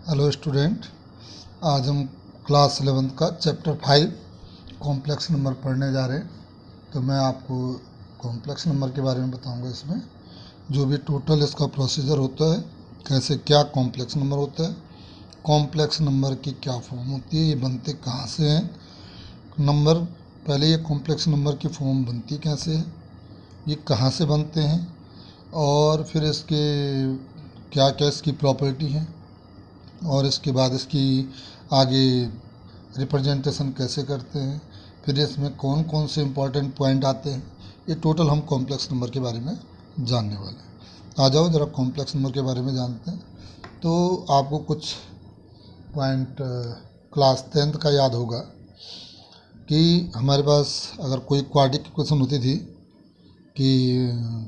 Hello student, आज हम class 11 का चैप्टर 5 कॉम्प्लेक्स नंबर पढ़ने जा रहे हैं। तो मैं आपको कॉम्प्लेक्स नंबर के बारे में बताऊंगा। इसमें जो भी टोटल इसका प्रोसीजर होता है, कैसे क्या कॉम्प्लेक्स नंबर होता है, कॉम्प्लेक्स नंबर की क्या फॉर्म होती है, ये बनते कहाँ से हैं नंबर, पहले ये कॉम्प्लेक्स नंबर की फॉर्म बनती कैसे है, ये कहाँ से बनते हैं, और फिर इसके क्या क्या इसकी प्रॉपर्टी है, और इसके बाद इसकी आगे रिप्रेजेंटेशन कैसे करते हैं, फिर इसमें कौन कौन से इम्पोर्टेंट पॉइंट आते हैं। ये टोटल हम कॉम्प्लेक्स नंबर के बारे में जानने वाले हैं। आ जाओ ज़रा कॉम्प्लेक्स नंबर के बारे में जानते हैं। तो आपको कुछ पॉइंट क्लास 10th का याद होगा कि हमारे पास अगर कोई क्वाड्रिक इक्वेशन होती थी, कि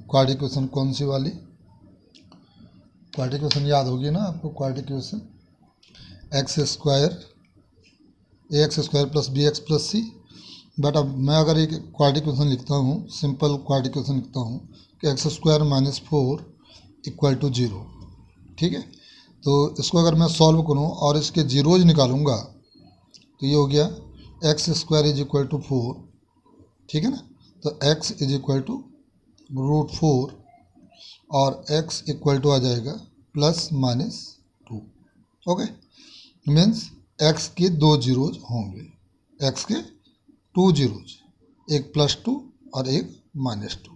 क्वाड्रिक इक्वेशन कौन सी वाली, क्वाड्रिक इक्वेशन याद होगी ना आपको। Quadratic equation x square plus b x plus c. But अब मैं अगर एक क्वाड्रिक इक्वेशन लिखता हूँ, सिंपल क्वाड्रिक इक्वेशन लिखता हूँ कि x square minus 4 equal to 0, ठीक है। तो इसको अगर मैं सॉल्व करूँ और इसके जीरोज निकालूंगा तो ये हो गया x square is equal to 4, ठीक है ना। तो x is equal to root 4 और एक्स इक्वल टू आ जाएगा plus minus 2। Okay, means x के दो जीरोज होंगे, एक्स के 2 जीरोज, एक +2 और एक -2,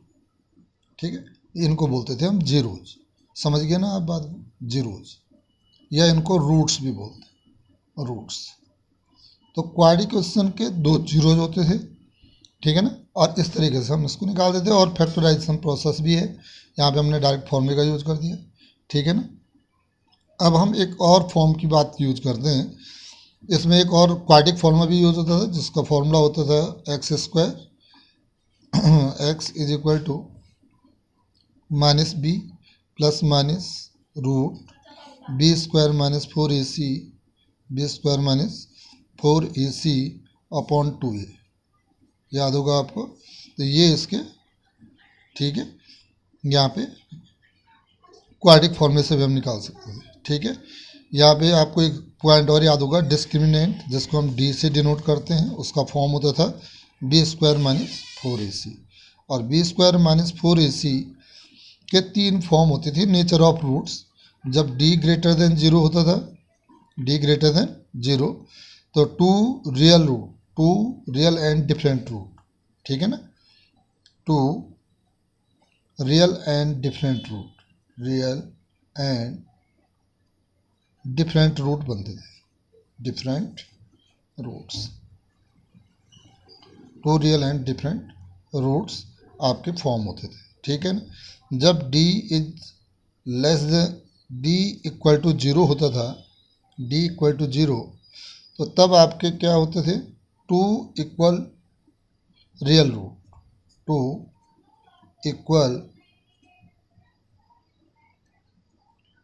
ठीक है। इनको बोलते थे हम जीरोज, समझ गए ना आप बात, जीरोज, या इनको रूट्स भी बोलते हैं, रूट्स। तो क्वाड्रिक इक्वेशन के 2 जीरोज होते थे, ठीक है ना। और इस तरीके से हम इसको निकाल देते हैं। और फैक्टराइजेशन प्रोसेस भी है, यहाँ पे हमने डायरेक्ट फॉर्मूले का यूज कर दिया, ठीक है ना। अब हम एक और फॉर्म की बात यूज करते हैं। इसमें एक और क्वाड्रिक फॉर्मूला भी यूज होता था, जिसका फॉर्मूला होता था x square x is equal to minus b plus minus root b square minus 4ac b square minus 4ac upon 2a। याद होगा आपको। तो ये इसके, ठीक है, यहाँ पे क्वाड्रिक फॉर्मूले से भी हम निकाल सकते हैं, ठीक है। यहाँ पे आपको एक पॉइंट और याद होगा, डिस्क्रिमिनेंट, जिसको हम डी से डिनोट करते हैं, उसका फॉर्म होता था बी स्क्वायर माइनस 4ac। और बी स्क्वायर माइनस 4ac के 3 फॉर्म होती थी नेचर ऑफ रूट्स। जब डी ग्रेटर देन 0 होता था, डी ग्रेटर देन 0, तो 2 real root, 2 real and different root, ठीक है ना, 2 real and different root, real and different root बनते थे, different roots, 2 real and different roots आपके फॉर्म होते थे, ठीक है ना। जब d is less than, d equal to 0 होता था, d इक्वल टू 0, तो तब आपके क्या होते थे, 2 equal real root, 2 equal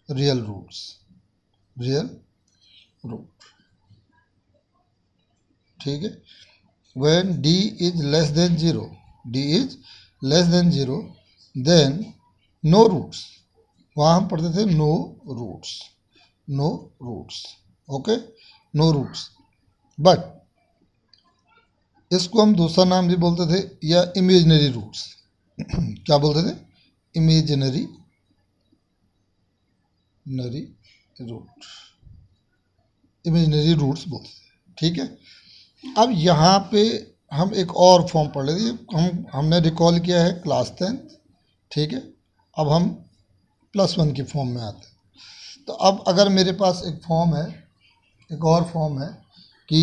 real roots, real root, ठीक है। when d is less than 0, d is less than 0, then no roots, वहाँ हम पढ़ते थे no roots, no roots, okay, no roots. But इसको हम दूसरा नाम भी बोलते थे, या इमेजिनरी रूट्स। क्या बोलते थे, इमेजिनरी रूट, इमेजिनरी रूट्स बोलते थे, ठीक है। अब यहाँ पे हम एक और फॉर्म पढ़ लेते हैं। हमने रिकॉल किया है क्लास 10th, ठीक है। अब हम +1 की फॉर्म में आते हैं। तो अब अगर मेरे पास एक फॉर्म है, एक और फॉर्म है कि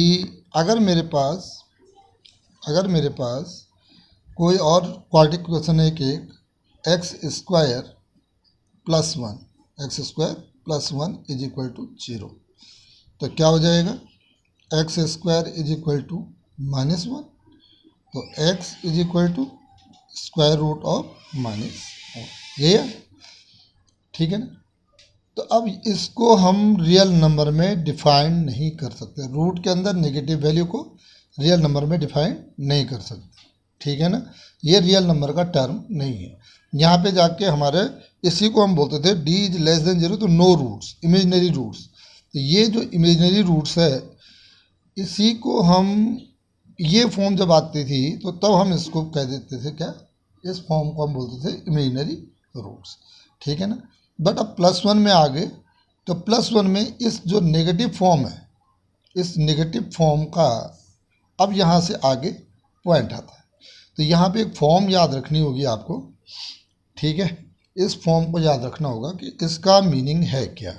अगर मेरे पास कोई और क्वाड्रिक इक्वेशन है कि x square plus 1 is equal to 0, तो क्या हो जाएगा, x square is equal to -1, तो x is equal to square root of -1, ये है, ठीक है ना। तो अब इसको हम रियल नंबर में डिफाइन नहीं कर सकते, रूट के अंदर नेगेटिव वैल्यू को रियल नंबर में डिफाइन नहीं कर सकते, ठीक है ना। ये रियल नंबर का टर्म नहीं है। यहाँ पे जाके हमारे इसी को हम बोलते थे d इज लेस देन 0, तो नो रूट्स, इमेजिनरी रूट्स। तो ये जो इमेजिनरी रूट्स है, इसी को हम, ये फॉर्म जब आती थी तो तब हम इसको कह देते थे क्या, इस फॉर्म को हम बोलते थे इमेजिनरी रूट्स, ठीक है ना। बट अब +1 में आ गए, तो +1 में इस जो नेगेटिव फॉर्म है, इस नेगेटिव फॉर्म का अब यहाँ से आगे पॉइंट आता है। तो यहाँ पे एक फॉर्म याद रखनी होगी आपको, ठीक है। इस फॉर्म को याद रखना होगा कि इसका मीनिंग है क्या।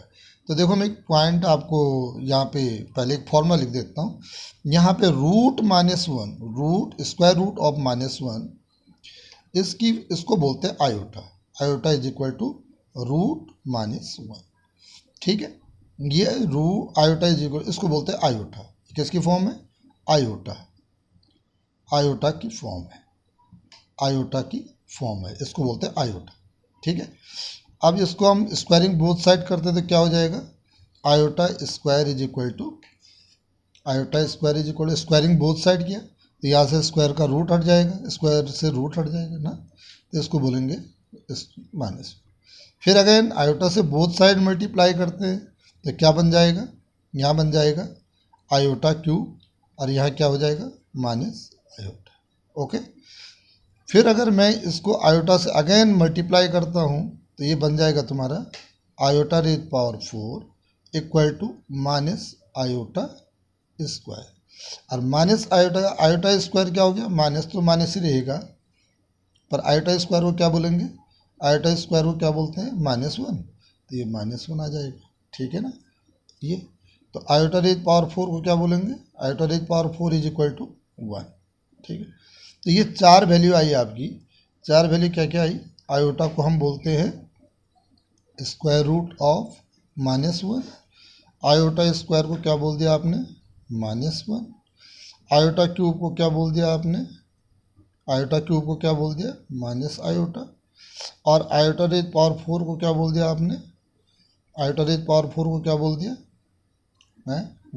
तो देखो मैं एक पॉइंट आपको यहाँ पे पहले एक फॉर्मूला लिख देता हूँ। यहाँ पे √-1, रूट स्क्वायर रूट ऑफ -1, इसको बोलते हैं iota. Iota is equal to √-1, ठीक है। ये आयोटा इज इक्वल, इसको बोलते हैं आयोटा। किसकी फॉर्म है? आयोटा, आयोटा की फॉर्म है, आयोटा की फॉर्म है, इसको बोलते हैं आयोटा, ठीक है। अब इसको हम स्क्वायरिंग बोथ साइड करते तो क्या हो जाएगा? Iota square is equal to, iota square is equal to, squaring both side किया तो यहाँ से स्क्वायर का रूट हट जाएगा, स्क्वायर से रूट हट जाएगा ना, तो इसको बोलेंगे माइनस। फिर अगेन आयोटा से बोथ साइड मल्टीप्लाई करते हैं तो क्या बन जाएगा? यहाँ बन जाएगा आयोटा क्यूब, और यहाँ क्या हो जाएगा? Minus iota, okay. फिर अगर मैं इसको आयोटा से अगेन मल्टीप्लाई करता हूँ तो ये बन जाएगा तुम्हारा iota raise power 4 equal to minus iota square. और माइनस आयोटा, आयोटा स्क्वायर क्या हो गया? माइनस तो माइनस ही रहेगा, पर आयोटा स्क्वायर को क्या बोलेंगे? आयोटा स्क्वायर को क्या बोलते हैं? -1, तो ये -1 आ जाएगा, ठीक है ना। ये तो आयोटा रेज पावर 4 को क्या बोलेंगे? Iota raise power 4 is equal to 1, ठीक है। तो ये 4 वैल्यू आई आपकी। 4 वैल्यू क्या क्या आई? आयोटा को हम बोलते हैं square root of -1, iota square को क्या बोल दिया आपने? -1, आयोटा क्यूब को क्या बोल दिया आपने? आयोटा क्यूब को क्या बोल दिया? Minus iota. और आयोटा रेज पावर 4 को क्या बोल दिया आपने? आयोटा रेज पावर 4 को क्या बोल दिया?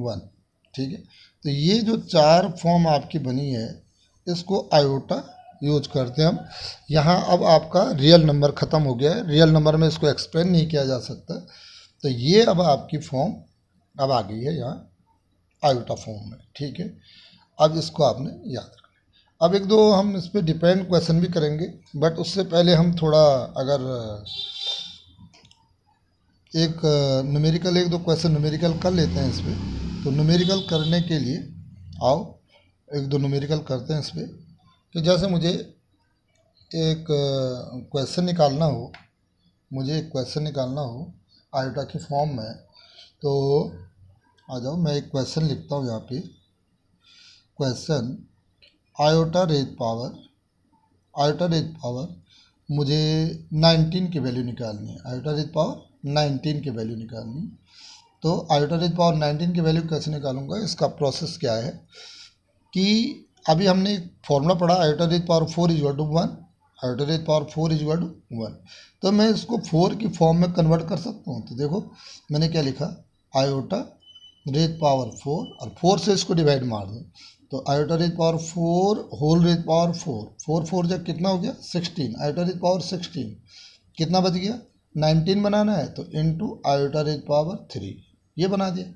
1, ठीक है। तो ये जो 4 फॉर्म आपकी बनी है, इसको आयोटा यूज करते हैं हम। यहाँ अब आपका रियल नंबर ख़त्म हो गया है, रियल नंबर में इसको एक्सप्लेन नहीं किया जा सकता। तो ये अब आपकी फॉर्म अब आ गई है यहाँ आयोटा फॉर्म में, ठीक है। अब इसको आपने याद रखना। अब एक दो हम इस पर डिपेंड क्वेश्चन भी करेंगे, बट उससे पहले हम थोड़ा अगर एक न्यूमेरिकल, एक दो क्वेश्चन न्यूमेरिकल कर लेते हैं इस पर। तो न्यूमेरिकल करने के लिए आओ एक दो न्यूमेरिकल करते हैं इस पर। कि जैसे मुझे एक क्वेश्चन निकालना हो, मुझे एक क्वेश्चन निकालना हो आयोटा की फॉर्म में, तो आ जाओ मैं एक क्वेश्चन लिखता हूँ यहाँ पे। Question iota raise power, iota raise power मुझे 19 की वैल्यू निकालनी है। आयोटा रेज पावर 19 की वैल्यू निकालनी है। तो आयोटा रेज पावर 19 की वैल्यू कैसे निकालूंगा? इसका प्रोसेस क्या है कि अभी हमने एक फॉर्मूला पढ़ा, iota raise power 4 is equal to 1, iota raise power 4 is equal to 1। तो मैं इसको 4 की फॉर्म में कन्वर्ट कर सकता हूँ। तो देखो मैंने क्या लिखा, आयोटा रेज पावर 4, और 4 से इसको डिवाइड मार दो तो iota raise power 4 whole raise power 4, 4 4 जब कितना हो गया? 16। आयोटा रेज पावर 16 कितना बच गया? 19 बनाना है तो इनटू आयोटा रेज पावर 3, ये बना दिया।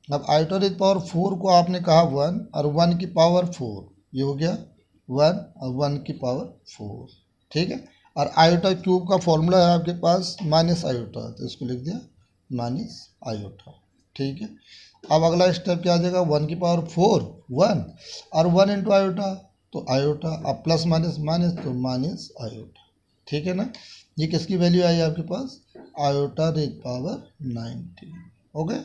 अब आयोटा रेज पावर 4 को आपने कहा 1, और 1 की पावर 4, ये हो गया 1 और 1 की पावर 4, ठीक है। और आयोटा क्यूब का फॉर्मूला है आपके पास माइनस आयोटा, तो इसको लिख दिया माइनस आयोटा, ठीक है। अब अगला स्टेप क्या आ जाएगा? 1 की पावर 4 1, और 1 इंटू आयोटा, तो आयोटा, अब प्लस माइनस माइनस तो माइनस आयोटा, ठीक है ना। ये किसकी वैल्यू आई आपके पास? Iota raise power 19, okay.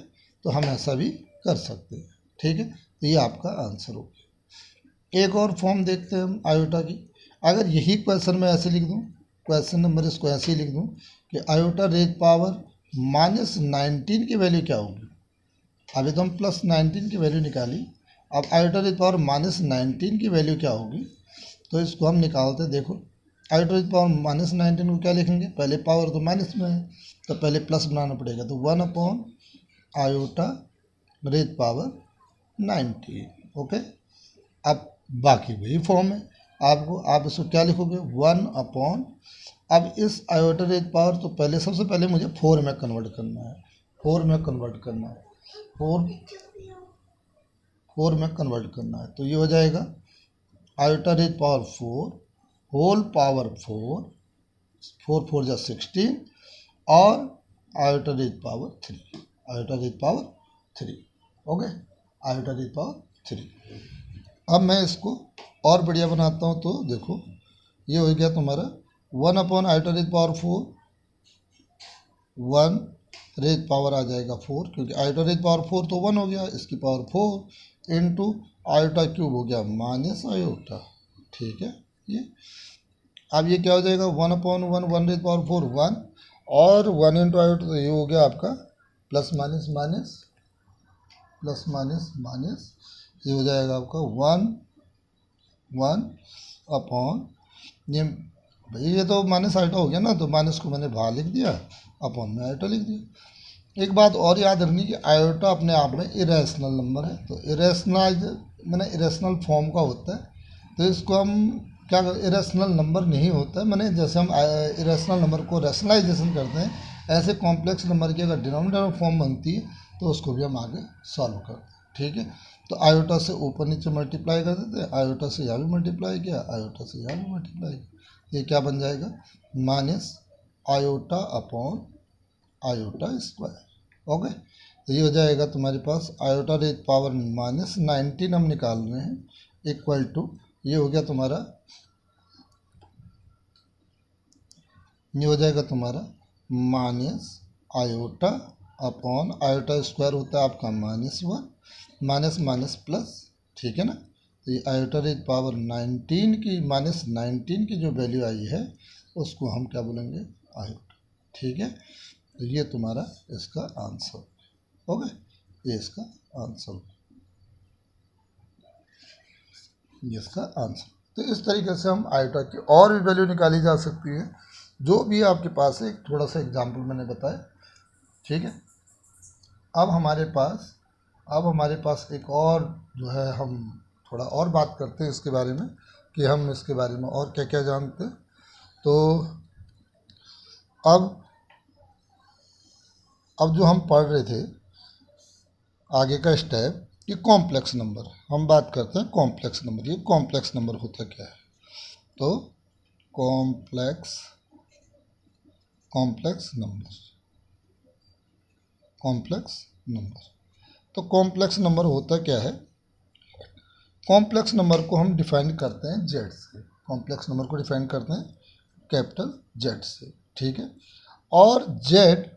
तो हम ऐसा भी कर सकते हैं, ठीक है। तो ये आपका आंसर हो गया। एक और फॉर्म देखते हैं हम आयोटा की। अगर यही क्वेश्चन मैं ऐसे लिख दूँ, क्वेश्चन नंबर इसको ऐसे ही लिख दूँ कि आयोटा रेज पावर -19 की वैल्यू क्या होगी? अभी तो हम +19 की वैल्यू निकाली, अब आयोटा रेज पावर -19 की वैल्यू क्या होगी? तो इसको हम निकालते हैं। देखो आयोटा रेज पावर -19 को क्या लिखेंगे? पहले पावर तो माइनस में है तो पहले प्लस बनाना पड़ेगा, तो 1 upon iota raise power 19, okay. अब बाकी वही फॉर्म है आपको, आप इसको क्या लिखोगे? 1 अपॉन, अब इस आयोटा रेज पावर, तो पहले सबसे पहले मुझे 4 में कन्वर्ट करना है। 4 में कन्वर्ट करना है, 4 में कन्वर्ट करना है। तो ये हो जाएगा iota raise power 4 whole power 4, 4 4 जा 16 और iota raise power 3, iota raise power 3। Okay, iota raise power 3। अब मैं इसको और बढ़िया बनाता हूँ। तो देखो ये हो गया तुम्हारा 1 upon iota raise power 4, 1 raise power आ जाएगा 4, क्योंकि आयोटा रेज पावर 4 तो 1 हो गया, इसकी पावर 4 इंटू आयोटा क्यूब हो गया माइनस आयोटा। ठीक है, ये अब ये क्या हो जाएगा 1 अपॉन 1, 1 रेज पावर 4 1 और 1 इंटू आयोटा, तो ये हो गया आपका plus minus minus plus minus minus, ये हो जाएगा आपका 1 1 अपॉन ये, भाई ये तो माइनस आयोटा हो गया ना, तो माइनस को मैंने बाहर लिख दिया, अपॉन में आयोटा लिख दिया। एक बात और याद रखनी कि आयोटा अपने आप में इरेशनल नंबर है, तो इरेशनल मैंने इरेशनल फॉर्म का होता है, तो इसको हम क्या, इरेशनल नंबर नहीं होता है। मैंने जैसे हम इरेशनल नंबर को रैशनलाइजेशन करते हैं, ऐसे कॉम्प्लेक्स नंबर की अगर डिनोमिनेटर फॉर्म बनती है तो उसको भी हम आगे सॉल्व करते हैं। ठीक है, तो आयोटा से ऊपर नीचे मल्टीप्लाई कर देते हैं, आयोटा से यहाँ भी मल्टीप्लाई किया, आयोटा से यहाँ भी मल्टीप्लाई किया, ये क्या बन जाएगा minus iota upon iota square. Okay, तो ये हो जाएगा तुम्हारे पास आयोटा रेज पावर माइनस 19 हम निकाल रहे हैं, इक्वल टू ये हो गया तुम्हारा, ये हो जाएगा तुम्हारा minus iota upon iota square होता है आपका -1, माइनस माइनस प्लस। ठीक है ना, तो ये आयोटा रेज पावर 19 की -19 की जो वैल्यू आई है उसको हम क्या बोलेंगे आयोटा। ठीक है, तो ये तुम्हारा इसका आंसर। ओके, ये इसका आंसर, ये इसका आंसर। तो इस तरीके से हम आयोटा की और भी वैल्यू निकाली जा सकती है, जो भी आपके पास है। एक थोड़ा सा एग्जाम्पल मैंने बताया। ठीक है, अब हमारे पास एक और जो है, हम थोड़ा और बात करते हैं इसके बारे में कि हम इसके बारे में और क्या क्या जानते हैं। तो अब जो हम पढ़ रहे थे आगे का स्टेप, ये कॉम्प्लेक्स नंबर, हम बात करते हैं कॉम्प्लेक्स नंबर। ये कॉम्प्लेक्स नंबर होता क्या है? तो कॉम्प्लेक्स नंबर, तो कॉम्प्लेक्स नंबर होता क्या है? कॉम्प्लेक्स नंबर को हम डिफाइन करते हैं जेड से, कॉम्प्लेक्स नंबर को डिफाइन करते हैं कैपिटल जेड से। ठीक है, और जेड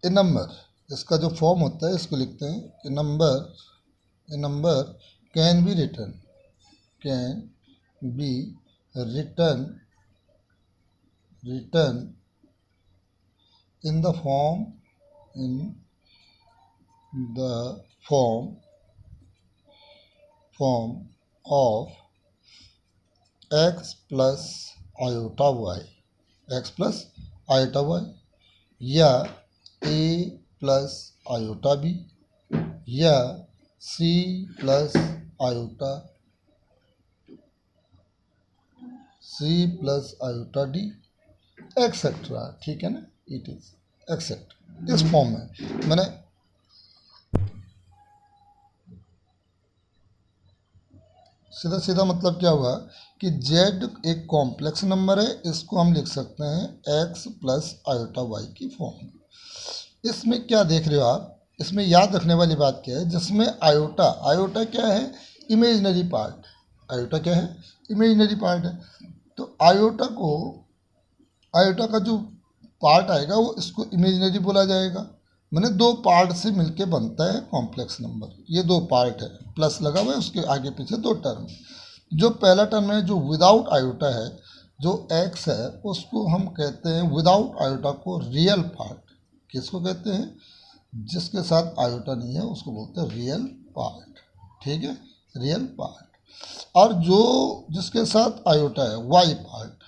ए नंबर, इसका जो फॉर्म होता है इसको लिखते हैं a number can be written in the form of x plus iota y, या a प्लस आयोटा बी, या c plus iota d, etcetera. ठीक है ना, इट इज एक्सेट्रा, इस फॉर्म में। मैंने सीधा सीधा मतलब क्या हुआ कि z एक कॉम्प्लेक्स नंबर है, इसको हम लिख सकते हैं x प्लस आयोटा वाई की फॉर्म में। इसमें क्या देख रहे हो आप? इसमें याद रखने वाली बात क्या है, जिसमें आयोटा क्या है? Imaginary part. आयोटा क्या है? इमेजिनरी पार्ट है। तो आयोटा का जो पार्ट आएगा वो इसको इमेजिनरी बोला जाएगा। मैंने दो पार्ट से मिलके बनता है कॉम्प्लेक्स नंबर। ये दो पार्ट है, प्लस लगा हुआ है, उसके आगे पीछे दो टर्म। जो पहला टर्म है जो विदाउट आयोटा है, जो x है, उसको हम कहते हैं विदाउट आयोटा को रियल पार्ट। किसको कहते हैं? जिसके साथ आयोटा नहीं है उसको बोलते हैं रियल पार्ट। ठीक है, रियल पार्ट। और जो जिसके साथ आयोटा है, वाई पार्ट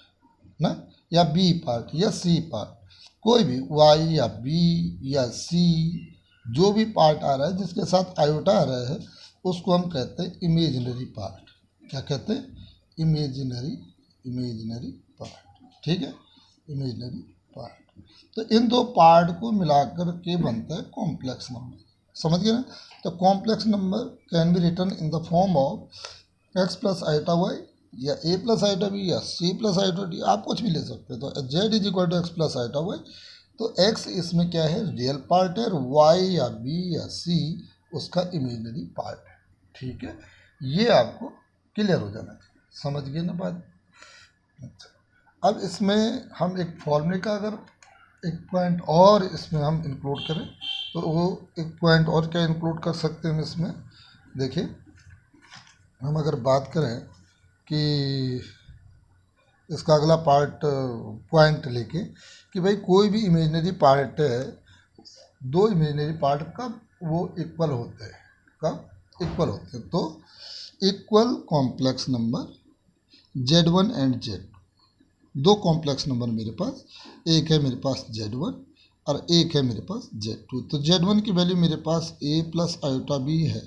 ना, या बी पार्ट या सी पार्ट, कोई भी वाई या बी या सी, जो भी पार्ट आ रहा है जिसके साथ आयोटा आ रहा है उसको हम कहते हैं इमेजिनरी पार्ट। क्या कहते हैं? Imaginary part. ठीक है, इमेजिनरी पार्ट। तो इन दो पार्ट को मिलाकर के बनता है कॉम्प्लेक्स नंबर, समझ गए ना। तो complex number can be written in the form of x plus iota y या ए प्लस आइटा बी या सी प्लस आइटा डी, आप कुछ भी ले सकते हैं। तो z is equal to x plus iota y, तो एक्स इसमें क्या है, रियल पार्ट है, और वाई या बी या सी उसका इमेजिनरी पार्ट है। ठीक है, ये आपको क्लियर हो जाना चाहिए, समझ गए ना बात। अच्छा, अब इसमें हम एक फॉर्मूले का अगर एक पॉइंट और इसमें हम इंक्लूड करें तो वो एक पॉइंट और क्या इंक्लूड कर सकते हैं इसमें, देखिए हम अगर बात करें कि इसका अगला पार्ट पॉइंट लेके कि भाई कोई भी इमेजिनरी पार्ट है, दो इमेजिनरी पार्ट कब वो इक्वल होते हैं, कब इक्वल होते हैं, तो equal complex number Z1 and Z2, दो कॉम्प्लेक्स नंबर मेरे पास, एक है मेरे पास Z1 और एक है मेरे पास Z2। तो Z1 की वैल्यू मेरे पास a प्लस आयोटा बी है,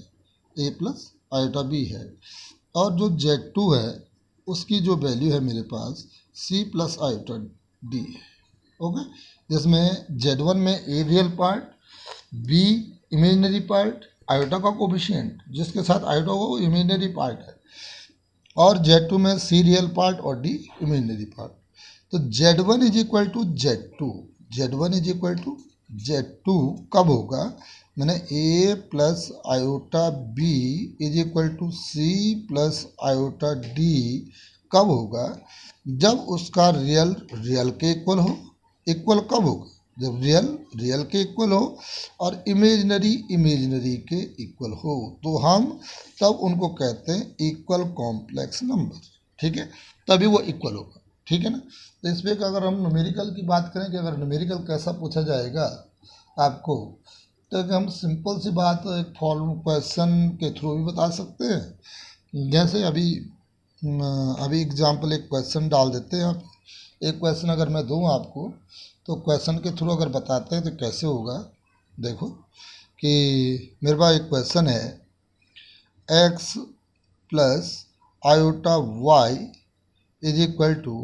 a प्लस आयोटा बी है, और जो Z2 है उसकी जो वैल्यू है मेरे पास c प्लस आयोटा डी है। ओके, जिसमें Z1 में a real part, b imaginary part, iota का कोफिशिएंट जिसके साथ आयोटा वो इमेजिनरी पार्ट है, और Z2 में सी रियल पार्ट और डी इमेजिनरी पार्ट। तो Z1 is equal to Z2, Z1 is equal to Z2 कब होगा, मैंने a plus iota b is equal to c plus iota d कब होगा, जब उसका रियल रियल के इक्वल हो। इक्वल कब होगा, जब रियल रियल के इक्वल हो और इमेजिनरी इमेजिनरी के इक्वल हो, तो हम तब उनको कहते हैं इक्वल कॉम्प्लेक्स नंबर। ठीक है, तभी वो इक्वल होगा। ठीक है ना। तो इस पर अगर हम न्यूमेरिकल की बात करें कि अगर न्यूमेरिकल कैसा पूछा जाएगा आपको, तो हम सिंपल सी बात एक फॉर्म क्वेश्चन के थ्रू भी बता सकते हैं। जैसे अभी एग्जाम्पल एक क्वेश्चन डाल देते हैं आप, एक क्वेश्चन अगर मैं दूँ आपको तो क्वेश्चन के थ्रू अगर बताते हैं तो कैसे होगा। देखो कि मेरे पास एक क्वेश्चन है, x plus iota y is equal to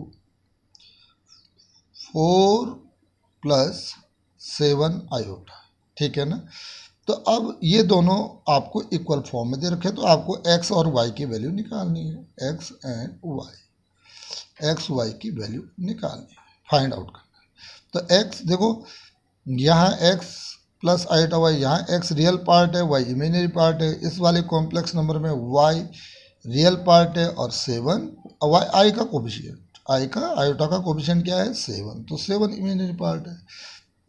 4 plus 7 iota. ठीक है ना। तो अब ये दोनों आपको इक्वल फॉर्म में दे रखे, तो आपको x और y की वैल्यू निकालनी है, x and y, x y की वैल्यू निकालनी है, फाइंड आउट करना है। तो x देखो यहाँ x प्लस आयोटा y, यहाँ x रियल पार्ट है, y इमेजिनरी पार्ट है, इस वाले कॉम्प्लेक्स नंबर में y रियल पार्ट है और 7 y i का कोफिशिएंट, i का आयोटा का कोफिशिएंट क्या है 7, तो 7 इमेजिनरी पार्ट है।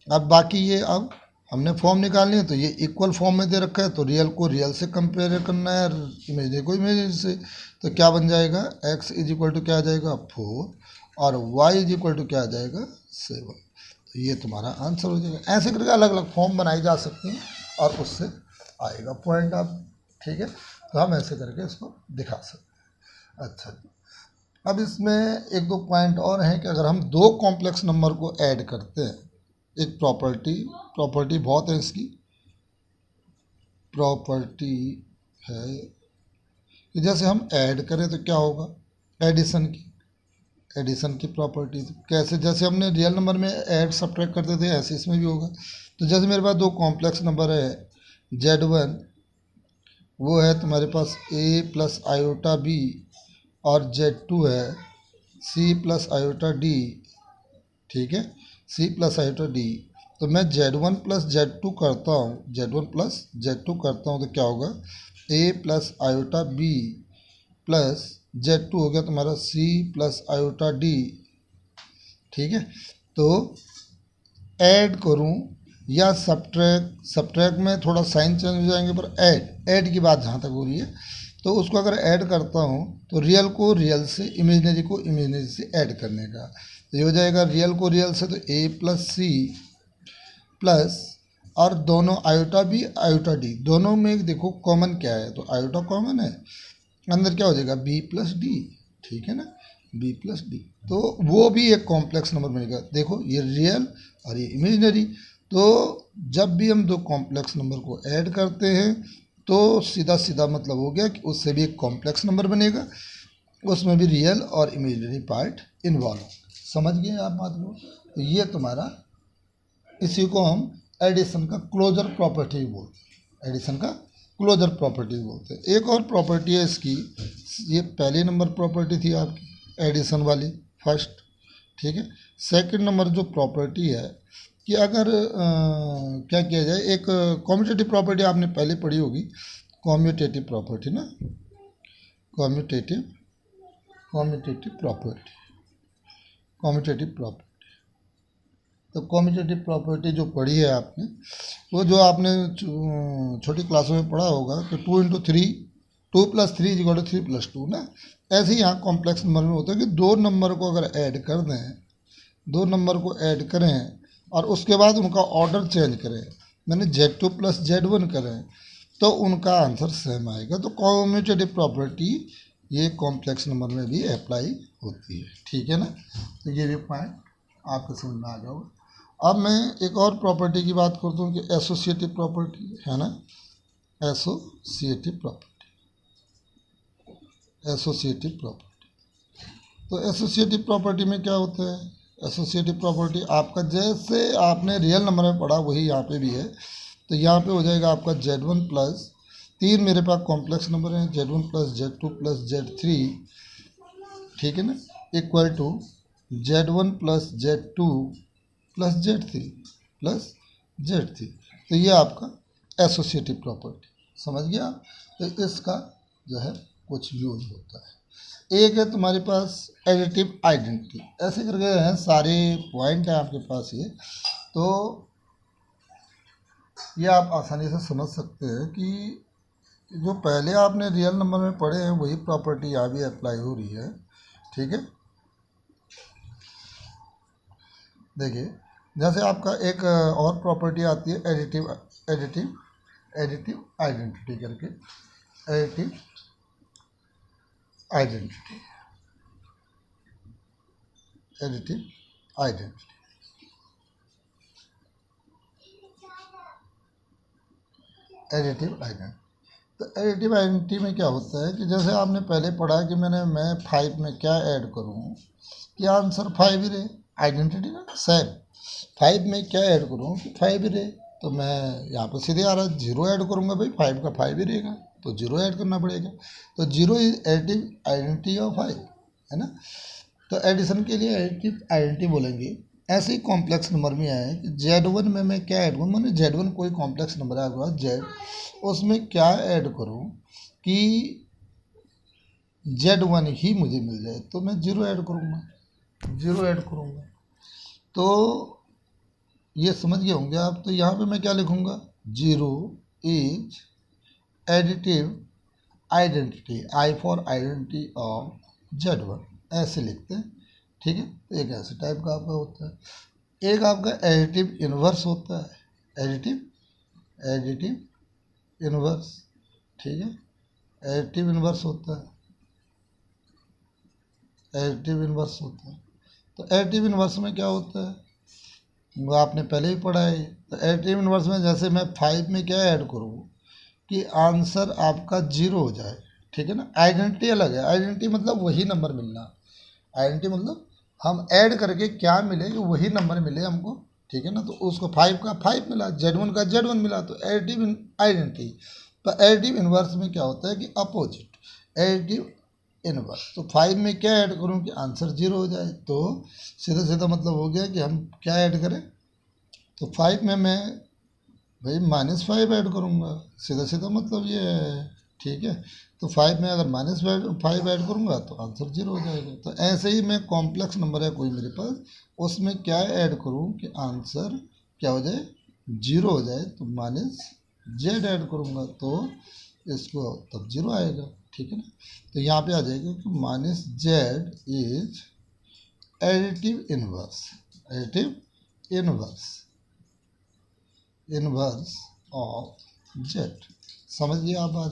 अब बाकी ये अब हमने फॉर्म निकालनी है, तो ये इक्वल फॉर्म में दे रखा है, तो रियल को रियल से कंपेयर करना है और इमेजिनरी को इमेजिनरी से। तो क्या बन जाएगा, x इज इक्वल टू क्या आ जाएगा 4 और y इज इक्वल टू क्या आ जाएगा 7। तो ये तुम्हारा आंसर हो जाएगा। ऐसे करके अलग अलग फॉर्म बनाई जा सकती हैं और उससे आएगा पॉइंट आप। ठीक है, तो हम ऐसे करके इसको दिखा सकते हैं। अच्छा जी, अब इसमें एक दो पॉइंट और हैं कि अगर हम दो कॉम्प्लेक्स नंबर को ऐड करते हैं, एक प्रॉपर्टी बहुत है इसकी, प्रॉपर्टी है कि जैसे हम ऐड करें तो क्या होगा, एडिशन की प्रॉपर्टी कैसे, जैसे हमने रियल नंबर में ऐड सब्ट्रैक्ट करते थे ऐसे इसमें भी होगा। तो जैसे मेरे पास दो कॉम्प्लेक्स नंबर है, Z1 वो है तुम्हारे पास a प्लस आयोटा बी और Z2 है c प्लस आयोटा डी। ठीक है, c प्लस आयोटा डी। तो मैं Z1 प्लस Z2 करता हूँ, Z1 प्लस Z2 करता हूँ, तो क्या होगा a plus iota b plus Z2 हो गया तुम्हारा c प्लस आयोटा डी। ठीक है, तो ऐड करूं या सब्ट्रैक्ट में थोड़ा साइन चेंज हो जाएंगे, पर ऐड की बात जहाँ तक हो रही है, तो उसको अगर ऐड करता हूँ तो रियल को रियल से, इमेजिनरी को इमेजिनरी से ऐड करने का, तो ये हो जाएगा रियल को रियल से तो a प्लस सी प्लस, और दोनों आयोटा बी आयोटा डी, दोनों में देखो कॉमन क्या है, तो आयोटा कॉमन है, अंदर क्या हो जाएगा b प्लस डी। ठीक है ना, b प्लस डी, तो वो भी एक कॉम्प्लेक्स नंबर बनेगा। देखो ये रियल और ये इमेजिनरी, तो जब भी हम दो कॉम्प्लेक्स नंबर को ऐड करते हैं तो सीधा सीधा मतलब हो गया कि उससे भी एक कॉम्प्लेक्स नंबर बनेगा, उसमें भी रियल और इमेजिनरी पार्ट इन्वॉल्व। समझ गए आप बात को। तो ये तुम्हारा, इसी को हम एडिशन का क्लोजर प्रॉपर्टी बोलते हैं, एडिशन का क्लोजर प्रॉपर्टी बोलते हैं। एक और प्रॉपर्टी है इसकी, ये पहले नंबर प्रॉपर्टी थी आपकी एडिशन वाली, फर्स्ट, ठीक है। सेकंड नंबर जो प्रॉपर्टी है कि अगर क्या किया जाए, एक कॉम्यूटेटिव प्रॉपर्टी आपने पहले पढ़ी होगी, कॉम्यूटेटिव प्रॉपर्टी ना, कॉम्यूटेटिव प्रॉपर्टी, कॉम्यूटेटिव प्रॉपर्टी। तो कॉम्यूटेटिव प्रॉपर्टी जो पढ़ी है आपने, वो जो आपने छोटी क्लासों में पढ़ा होगा कि 2 × 3, 2 + 3 = 3 + 2 ना। ऐसे ही यहाँ कॉम्प्लेक्स नंबर में होता है कि दो नंबर को अगर ऐड कर दें, दो नंबर को ऐड करें और उसके बाद उनका ऑर्डर चेंज करें, मैंने Z2 + Z1 करें, तो उनका आंसर सेम आएगा। तो कॉम्यूटेटिव प्रॉपर्टी ये कॉम्प्लेक्स नंबर में भी अप्लाई होती है, ठीक है ना। तो ये भी पॉइंट आपको समझ में आ जाओगे। अब मैं एक और प्रॉपर्टी की बात करता हूँ कि एसोसिएटिव प्रॉपर्टी है ना, एसोसिएटिव प्रॉपर्टी, एसोसिएटिव प्रॉपर्टी। तो एसोसिएटिव प्रॉपर्टी में क्या होता है, एसोसिएटिव प्रॉपर्टी आपका जैसे आपने रियल नंबर में पढ़ा वही यहाँ पे भी है। तो यहाँ पे हो जाएगा आपका Z1 + 3, मेरे पास कॉम्प्लेक्स नंबर है, Z1 + Z2 + Z3, ठीक है ना, equal to Z1 + Z2 + Z3 तो ये आपका एसोसिएटिव प्रॉपर्टी, समझ गया। तो इसका जो है कुछ यूज होता है। एक है तुम्हारे पास एडिटिव आइडेंटिटी, ऐसे करके हैं सारे पॉइंट हैं आपके पास ये। तो ये आप आसानी से समझ सकते हैं कि जो पहले आपने रियल नंबर में पढ़े हैं वही प्रॉपर्टी यहाँ भी अप्लाई हो रही है, ठीक है। देखिए, जैसे आपका एक और प्रॉपर्टी आती है एडिटिव आइडेंटिटी करके, additive identity, additive identity. Additive identity, तो एडिटिव आइडेंटिटी में क्या होता है कि जैसे आपने पहले पढ़ा कि मैं 5 में क्या ऐड करूँ कि आंसर 5 ही रहे, आइडेंटिटी ना सेम। 5 में क्या ऐड करूँ कि 5 ही रहे, तो मैं यहाँ पर सीधे आ रहा है 0 ऐड करूँगा, भाई 5 का 5 ही रहेगा, तो 0 ऐड करना पड़ेगा। तो 0 इज एडिटिव आइडेंटिटी ऑफ 5, है ना। तो एडिशन के लिए एडिटिव आइडेंटिटी बोलेंगे। ऐसे ही कॉम्प्लेक्स नंबर में आया है कि Z1 में मैं क्या ऐड करूँ, मैंने Z1 कोई कॉम्प्लेक्स नंबर है आपके पास Z, उसमें क्या ऐड करूँ कि Z1 ही मुझे मिल जाए, तो मैं 0 ऐड करूँगा, 0 ऐड करूँगा। तो ये समझ गए होंगे आप। तो यहाँ पे मैं क्या लिखूँगा, 0 is additive identity, I for identity of Z1, ऐसे लिखते हैं, ठीक है। तो एक ऐसे टाइप का आपका होता है। एक आपका एडिटिव इन्वर्स होता है, एडिटिव इन्वर्स, ठीक है, एडिटिव इन्वर्स होता है, एडिटिव इन्वर्स होता है। तो एडिटिव इन्वर्स में क्या होता है वो आपने पहले ही पढ़ा है। तो एडिटिव इन्वर्स में जैसे मैं 5 में क्या ऐड करूँ कि आंसर आपका 0 हो जाए, ठीक है ना। आइडेंटिटी अलग है, आइडेंटिटी मतलब वही नंबर मिलना, आइडेंटिटी मतलब हम ऐड करके क्या मिले कि वही नंबर मिले हमको, ठीक है ना। तो उसको 5 का 5 मिला, Z1 का Z1 मिला, तो एडिटिव आइडेंटिटी। तो एडिटिव इन्वर्स में क्या होता है कि अपोजिट, एडिटिव इन्वर्स। तो 5 में क्या ऐड करूँ कि आंसर 0 हो जाए, तो सीधा सीधा मतलब हो गया कि हम क्या ऐड करें। तो 5 में मैं भाई -5 ऐड करूँगा, सीधा सीधा मतलब ये है, ठीक है। तो 5 में अगर -5 ऐड करूँगा तो आंसर 0 हो जाएगा। तो ऐसे ही मैं कॉम्प्लेक्स नंबर है कोई मेरे पास, उसमें क्या ऐड करूँ कि आंसर क्या हो जाए, 0 हो जाए, तो -z ऐड करूँगा तो इसको तब 0 आएगा, ठीक है ना। तो यहाँ पे आ जाएगा कि -z is additive inverse, additive inverse of z। समझ गए आप आज।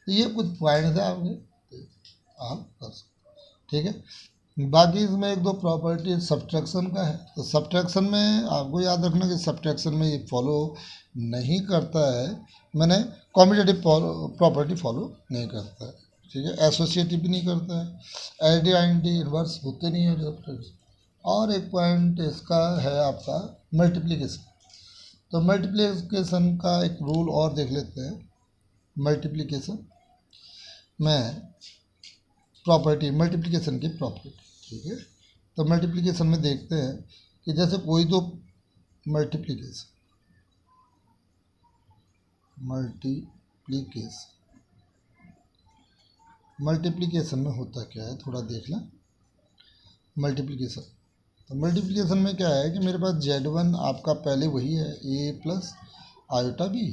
तो ये कुछ पॉइंट है आपके, आप कर सकते, ठीक है। बाकी इसमें एक दो प्रॉपर्टी सब्ट्रैक्शन का है। तो सब्ट्रैक्शन में आपको याद रखना कि सब्ट्रैक्शन में ये फॉलो नहीं करता है, मैंने कॉम्यूटेटिव प्रॉपर्टी फॉलो नहीं करता है, ठीक है। एसोसिएटिव भी नहीं करता है, एडिटिव आइडेंटिटी इन्वर्स होते नहीं है सब्ट्रैक्शन, और एक पॉइंट इसका है आपका मल्टीप्लिकेशन। तो मल्टीप्लिकेशन का एक रूल और देख लेते हैं। मल्टीप्लिकेशन में प्रॉपर्टी, मल्टीप्लिकेशन की प्रॉपर्टी, ठीक है। तो मल्टीप्लिकेशन में देखते हैं कि जैसे कोई दो मल्टीप्लिकेशन मल्टीप्लिकेशन में होता क्या है, थोड़ा देख लें। मल्टीप्लिकेशन, तो मल्टीप्लिकेशन में क्या है कि मेरे पास Z1 आपका पहले वही है a प्लस आयोटा बी,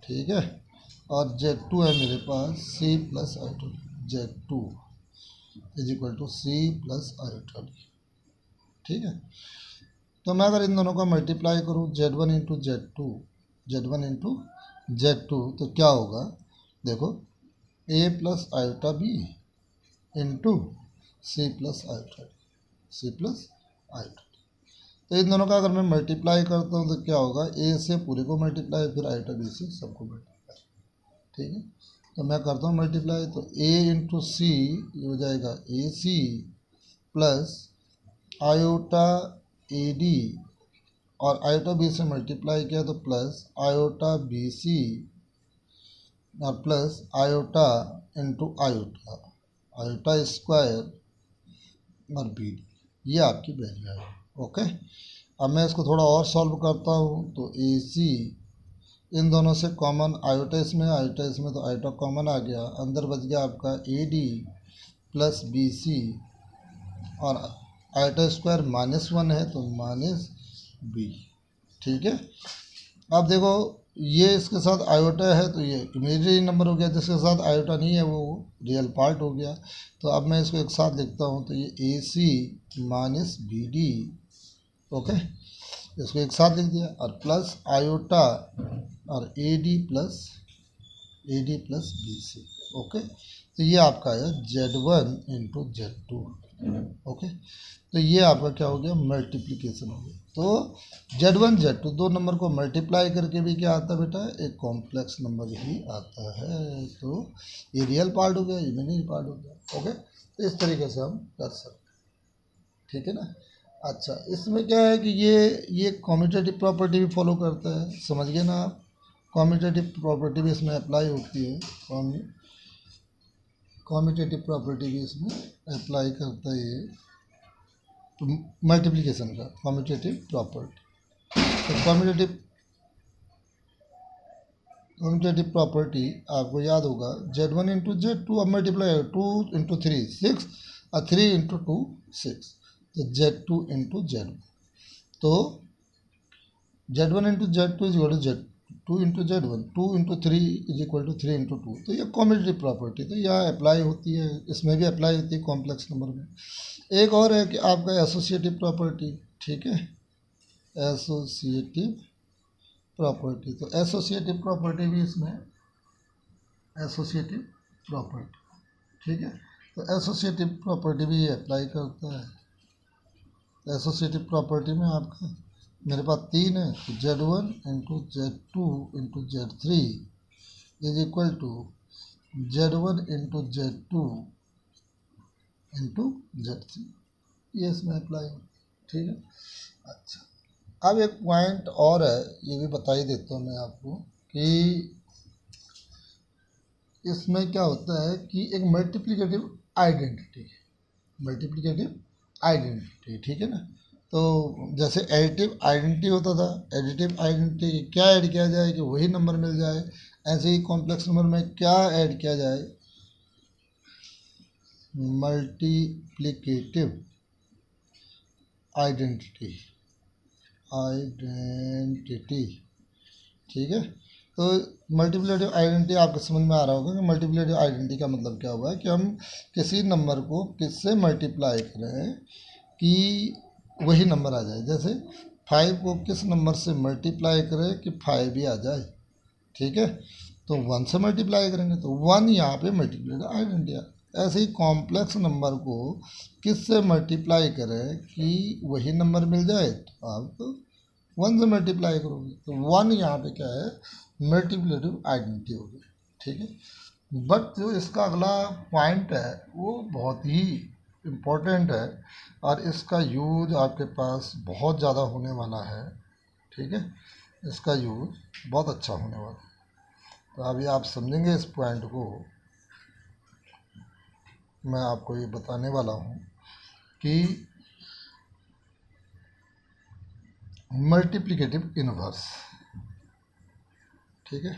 ठीक है, और Z2 है मेरे पास c plus iota b. Z2 is equal to c plus iota b, ठीक है। तो मैं अगर इन दोनों का मल्टीप्लाई करूँ Z1 इंटू Z2 तो क्या होगा, देखो a plus iota b into c plus iota d. तो इन दोनों का अगर मैं मल्टीप्लाई करता हूँ तो क्या होगा, a से पूरे को मल्टीप्लाई, फिर आयोटा बी से सबको मल्टीप्लाई, ठीक है। तो मैं करता हूँ मल्टीप्लाई, तो a इंटू सी ये हो जाएगा a c plus iota a d, और आयोटा बी से मल्टीप्लाई किया तो प्लस आयोटा बी सी और plus iota into iota square और बी डी, ये आपकी वैल्यू है। ओके, अब मैं इसको थोड़ा और सॉल्व करता हूँ। तो ए सी इन दोनों से कॉमन आयोटा इसमें तो आयोटा कॉमन आ गया, अंदर बच गया आपका a d plus b c, और आयोटा स्क्वायर -1 है तो -b, ठीक है। अब देखो ये इसके साथ आयोटा है तो ये इमेजिनरी नंबर हो गया, जिसके साथ आयोटा नहीं है वो रियल पार्ट हो गया। तो अब मैं इसको एक साथ लिखता हूँ, तो ये a c minus b d, okay, इसको एक साथ लिख दिया, और प्लस आयोटा और a d plus b c, okay. तो ये आपका है Z1 इंटू Z2, ओके। तो ये आपका क्या हो गया, मल्टीप्लिकेशन हो गया। तो Z1 Z2 दो नंबर को मल्टीप्लाई करके भी क्या आता है बेटा, एक कॉम्प्लेक्स नंबर ही आता है। तो ये रियल पार्ट हो गया, इमेजिनरी पार्ट हो गया, ओके। तो इस तरीके से हम कर सकते हैं, ठीक है ना। अच्छा, इसमें क्या है कि ये कॉम्यूटेटिव प्रॉपर्टी भी फॉलो करता है, समझ गए ना आप। कॉम्यूटेटिव प्रॉपर्टी भी इसमें अप्लाई होती है, कॉम्यूटेटिव प्रॉपर्टी भी इसमें अप्लाई करता है, तो मल्टीप्लिकेशन का कॉम्यूटेटिव प्रॉपर्टी। तो कॉम्यूटेटिव प्रॉपर्टी आपको याद होगा, Z1 इंटू Z2, अब मल्टीप्लाई 2 इंटू 3 6 और 3 इंटू 2 6, तो Z2 इंटू Z1, तो Z1 into Z2 is equal to Z2 into Z1, 2 into 3 is equal to 3 into 2। तो ये कॉम्यूटेटिव प्रॉपर्टी तो यह अप्लाई होती है, इसमें भी अप्लाई होती है कॉम्प्लेक्स नंबर में। एक और है कि आपका एसोसिएटिव प्रॉपर्टी, ठीक है, एसोसिएटिव प्रॉपर्टी। तो एसोसिएटिव प्रॉपर्टी भी इसमें एसोसिएटिव प्रॉपर्टी, ठीक है। तो एसोसिएटिव प्रॉपर्टी भी अप्लाई करता है। एसोसिएटिव प्रॉपर्टी में आपका मेरे पास 3 है, तो Z1 into Z2 into Z3 is equal to Z1 into Z2 into Z3, ये इसमें अप्लाई हो, ठीक है। अच्छा, अब एक पॉइंट और है, ये भी बता ही देता हूँ मैं आपको कि इसमें क्या होता है कि एक मल्टीप्लिकेटिव आइडेंटिटी, ठीक है ना। तो जैसे एडिटिव आइडेंटिटी होता था, एडिटिव आइडेंटिटी क्या ऐड किया जाए कि वही नंबर मिल जाए, ऐसे ही कॉम्प्लेक्स नंबर में क्या ऐड किया जाए, मल्टीप्लिकेटिव आइडेंटिटी, ठीक है। तो मल्टीप्लिकेटिव आइडेंटिटी आपको समझ में आ रहा होगा कि मल्टीप्लिकेटिव आइडेंटिटी का मतलब क्या हुआ है कि हम किसी नंबर को किससे मल्टीप्लाई करें कि वही नंबर आ जाए। जैसे 5 को किस नंबर से मल्टीप्लाई करें कि 5 भी आ जाए, ठीक है। तो 1 से मल्टीप्लाई करेंगे तो 1 यहाँ पे मल्टीप्लिकेटिव आइडेंटिटी। ऐसे ही कॉम्प्लेक्स नंबर को किस से मल्टीप्लाई करें कि वही नंबर मिल जाए, तो आप 1 से मल्टीप्लाई करोगे, तो 1 यहाँ पे क्या है, मल्टीप्लिकेटिव आइडेंटिटी हो गई, ठीक है। बट जो इसका अगला पॉइंट है वो बहुत ही इम्पोर्टेंट है और इसका यूज आपके पास बहुत ज़्यादा होने वाला है, ठीक है, इसका यूज बहुत अच्छा होने वाला है। तो अभी आप समझेंगे इस पॉइंट को, मैं आपको ये बताने वाला हूँ कि मल्टीप्लिकेटिव इनवर्स, ठीक है,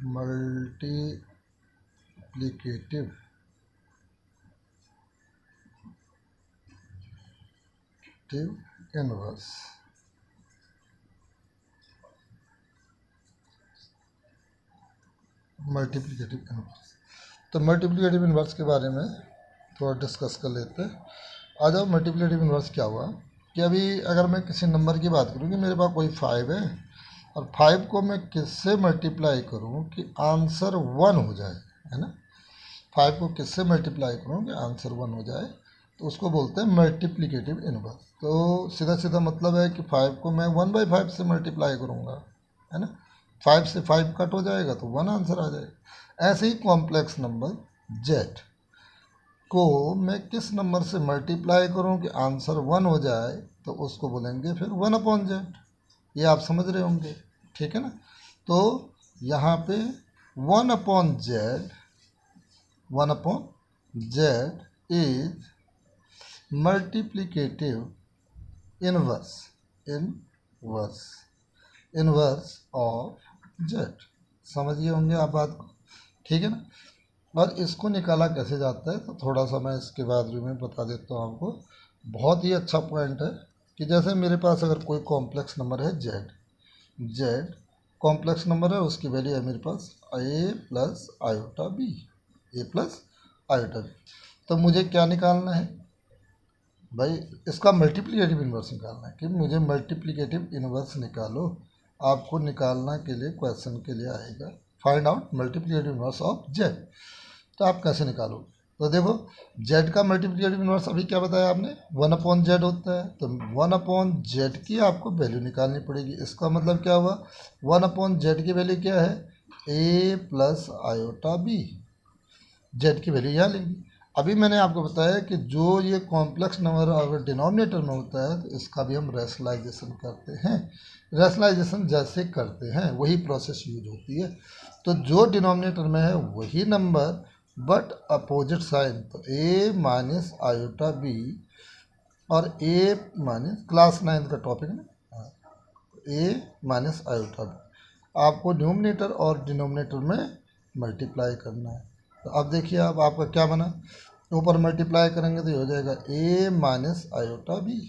मल्टीप्लिकेटिव इनवर्स। मल्टीप्लिकेटिव इनवर्स, तो मल्टीप्लिकेटिव इनवर्स के बारे में थोड़ा डिस्कस कर लेते हैं। आ जाओ, मल्टीप्लिकेटिव इनवर्स क्या हुआ कि अभी अगर मैं किसी नंबर की बात करूँ कि मेरे पास कोई 5 है और 5 को मैं किससे मल्टीप्लाई करूँ कि आंसर 1 हो जाए, है ना, 5 को किससे मल्टीप्लाई करूँ कि आंसर 1 हो जाए, तो उसको बोलते हैं मल्टीप्लिकेटिव इनवर्स। तो सीधा सीधा मतलब है कि 5 को मैं 1/5 से मल्टीप्लाई करूँगा, है ना, 5 से 5 कट हो जाएगा तो 1 आंसर आ जाएगा। ऐसे ही कॉम्प्लेक्स नंबर z को मैं किस नंबर से मल्टीप्लाई करूं कि आंसर 1 हो जाए, तो उसको बोलेंगे फिर 1/z। ये आप समझ रहे होंगे, ठीक है ना। तो यहाँ पे 1/z is multiplicative inverse of z। समझिए होंगे आप बात को, ठीक है ना। और इसको निकाला कैसे जाता है, तो थोड़ा सा मैं इसके बारे में बता देता हूँ आपको। बहुत ही अच्छा पॉइंट है कि जैसे मेरे पास अगर कोई कॉम्प्लेक्स नंबर है z कॉम्प्लेक्स नंबर है, उसकी वैल्यू है मेरे पास a प्लस आयोटा b, तो मुझे क्या निकालना है भाई, इसका मल्टीप्लिकेटिव इन्वर्स निकालना है कि मुझे मल्टीप्लिकेटिव इन्वर्स निकालो। आपको निकालना के लिए क्वेश्चन के लिए आएगा find out multiplicative inverse of z। तो आप कैसे निकालो, तो देखो z का मल्टीप्लिकेटिव इन्वर्स अभी क्या बताया आपने, 1/z होता है, तो 1/z की आपको वैल्यू निकालनी पड़ेगी। इसका मतलब क्या हुआ, 1/z की वैल्यू क्या है, a plus iota b, z की वैल्यू यहाँ लेंगे। अभी मैंने आपको बताया कि जो ये कॉम्प्लेक्स नंबर अगर डिनोमिनेटर में होता है तो इसका भी हम रैशनलाइजेशन करते हैं। रैशनलाइजेशन जैसे करते हैं वही प्रोसेस यूज होती है। तो जो डिनोमिनेटर में है वही नंबर बट अपोजिट साइन, तो a माइनस आयोटा b और a माइनस क्लास 9 का टॉपिक है ना, a माइनस आयोटा b आपको न्यूमरेटर और डिनोमिनेटर में मल्टीप्लाई करना है। तो अब देखिए अब आपका क्या बना, ऊपर मल्टीप्लाई करेंगे तो ये हो जाएगा a माइनस आयोटा b,